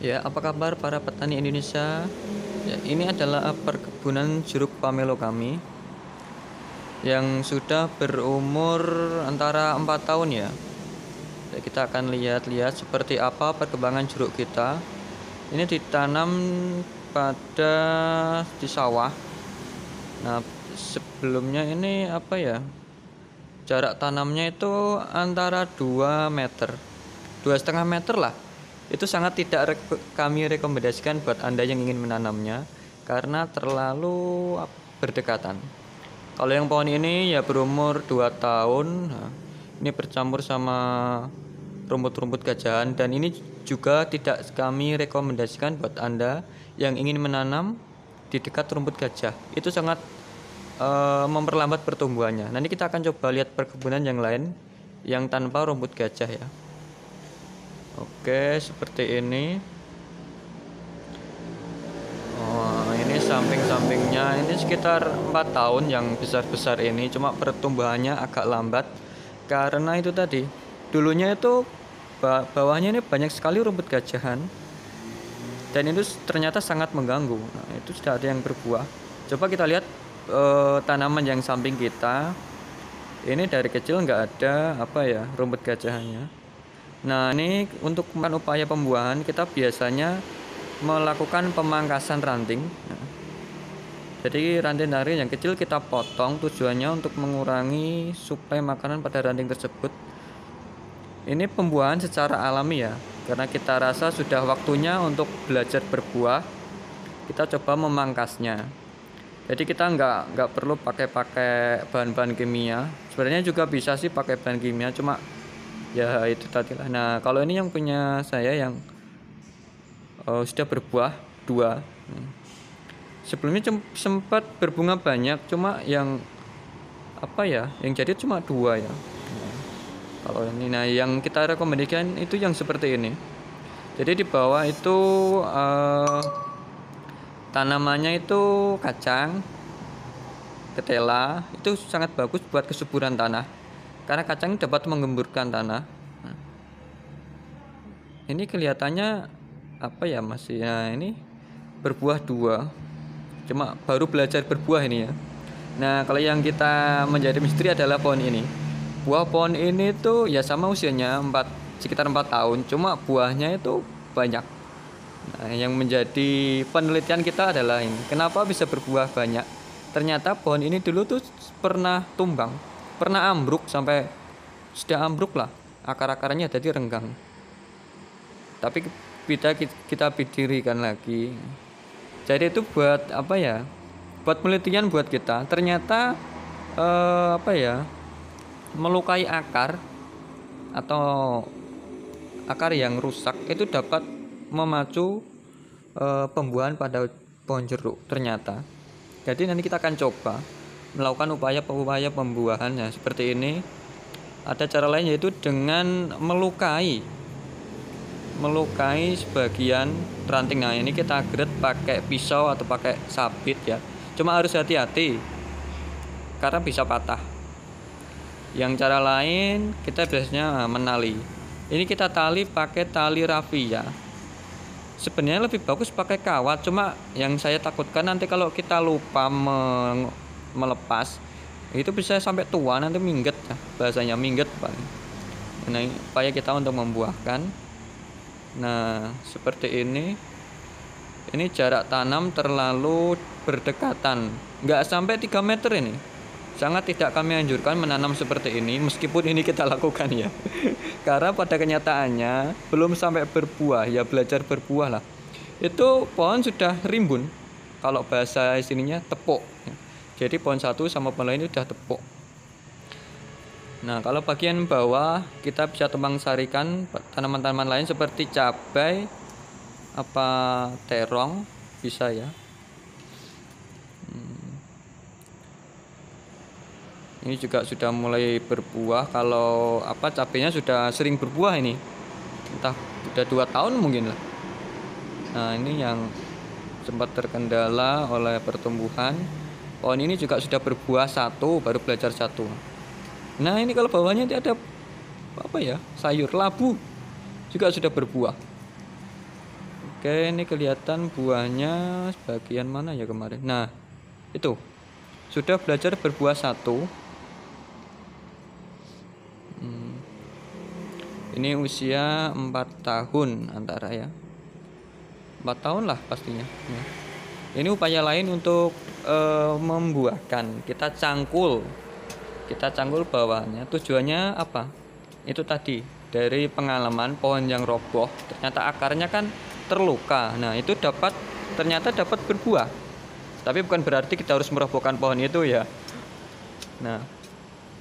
Ya, apa kabar para petani Indonesia? Ya, ini adalah perkebunan jeruk pamelo kami yang sudah berumur antara 4 tahun ya. Ya, kita akan lihat-lihat seperti apa perkembangan jeruk kita. Ini ditanam pada di sawah. Nah, sebelumnya ini apa ya? Jarak tanamnya itu antara 2 meter, 2,5 meter lah. Itu sangat tidak kami rekomendasikan buat Anda yang ingin menanamnya karena terlalu berdekatan. Kalau yang pohon ini ya berumur 2 tahun. Nah, ini bercampur sama rumput-rumput gajahan, dan ini juga tidak kami rekomendasikan buat Anda yang ingin menanam di dekat rumput gajah. Itu sangat memperlambat pertumbuhannya. Nanti kita akan coba lihat perkebunan yang lain yang tanpa rumput gajah ya. Oke, seperti ini. Oh, ini samping-sampingnya ini sekitar 4 tahun yang besar-besar ini, cuma pertumbuhannya agak lambat karena itu tadi. Dulunya itu bawahnya ini banyak sekali rumput gajahan dan itu ternyata sangat mengganggu. Nah, itu sudah ada yang berbuah. Coba kita lihat tanaman yang samping kita. Ini dari kecil nggak ada rumput gajahannya. Nah, ini untuk upaya pembuahan kita biasanya melakukan pemangkasan ranting. Nah, jadi ranting-ranting yang kecil kita potong, tujuannya untuk mengurangi suplai makanan pada ranting tersebut. Ini pembuahan secara alami ya, karena kita rasa sudah waktunya untuk belajar berbuah. Kita coba memangkasnya. Jadi kita nggak perlu pakai bahan-bahan kimia. Sebenarnya juga bisa sih pakai bahan kimia, cuma ya itu tadi lah. Nah, kalau ini yang punya saya yang sudah berbuah 2. Sebelumnya sempat berbunga banyak, cuma yang yang jadi cuma 2 ya. Kalau ini, nah yang kita rekomendasikan itu yang seperti ini. Jadi di bawah itu tanamannya itu kacang, ketela, itu sangat bagus buat kesuburan tanah karena kacang dapat menggemburkan tanah. Ini kelihatannya masih ya, ini berbuah 2, cuma baru belajar berbuah ini ya. Nah, kalau yang kita menjadi misteri adalah pohon ini. Buah pohon ini tuh ya sama usianya sekitar 4 tahun, cuma buahnya itu banyak. Nah, yang menjadi penelitian kita adalah ini, kenapa bisa berbuah banyak? Ternyata pohon ini dulu tuh pernah tumbang, pernah ambruk, sampai sudah ambruk lah, akar-akarnya jadi renggang. Tapi kita bidirikan lagi. Jadi itu buat buat penelitian buat kita. Ternyata melukai akar atau akar yang rusak itu dapat memacu pembuahan pada pohon jeruk ternyata. Jadi nanti kita akan coba melakukan upaya pembuahannya seperti ini. Ada cara lain, yaitu dengan melukai sebagian ranting. Nah, ini kita geret pakai pisau atau pakai sabit ya. Cuma harus hati-hati karena bisa patah. Yang cara lain kita biasanya menali. Ini kita tali pakai tali rafia. Sebenarnya lebih bagus pakai kawat, cuma yang saya takutkan nanti kalau kita lupa melepas itu bisa sampai tua, nanti mingget ya, bahasanya mingget Pak. Nah, upaya kita untuk membuahkan. Nah, seperti ini jarak tanam terlalu berdekatan, nggak sampai 3 meter ini. Sangat tidak kami anjurkan menanam seperti ini, meskipun ini kita lakukan ya. Karena pada kenyataannya belum sampai berbuah ya, belajar berbuah lah. Itu pohon sudah rimbun. Kalau bahasa sininya tepuk. Jadi pohon satu sama pohon lain sudah tepuk. Nah, kalau bagian bawah kita bisa tumbang sarikan tanaman-tanaman lain seperti cabai, terong, bisa ya. Ini juga sudah mulai berbuah. Kalau cabenya sudah sering berbuah ini. Entah sudah 2 tahun mungkin lah. Nah, ini yang sempat terkendala oleh pertumbuhan. Pohon ini juga sudah berbuah 1, baru belajar 1. Nah, ini kalau bawahnya ada sayur labu juga sudah berbuah. Oke, ini kelihatan buahnya bagian mana ya kemarin. Nah, itu sudah belajar berbuah satu. Ini usia 4 tahun antara ya, 4 tahun lah pastinya ya. Ini upaya lain untuk membuahkan. Kita cangkul bawahnya. Tujuannya apa? Itu tadi dari pengalaman pohon yang roboh, ternyata akarnya kan terluka. Nah, itu ternyata dapat berbuah. Tapi bukan berarti kita harus merobohkan pohon itu ya. Nah,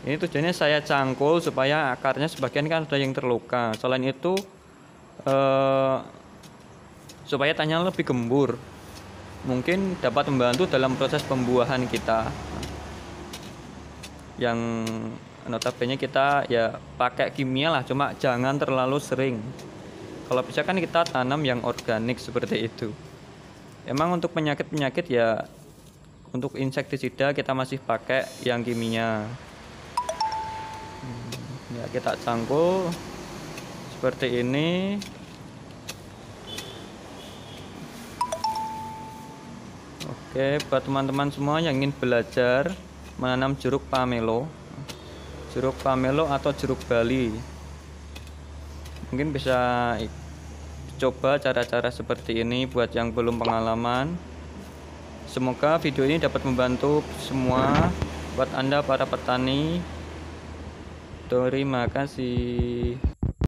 ini tujuannya saya cangkul supaya akarnya sebagian kan ada yang terluka. Selain itu supaya tanahnya lebih gembur, mungkin dapat membantu dalam proses pembuahan kita. Yang notabene kita ya pakai kimia lah, cuma jangan terlalu sering. Kalau bisa kan kita tanam yang organik seperti itu. Emang untuk penyakit-penyakit ya, untuk insektisida kita masih pakai yang kimia. Ya kita cangkul seperti ini. Oke, buat teman-teman semua yang ingin belajar menanam jeruk pamelo atau jeruk Bali, mungkin bisa coba cara-cara seperti ini buat yang belum pengalaman. Semoga video ini dapat membantu semua buat Anda para petani. Terima kasih.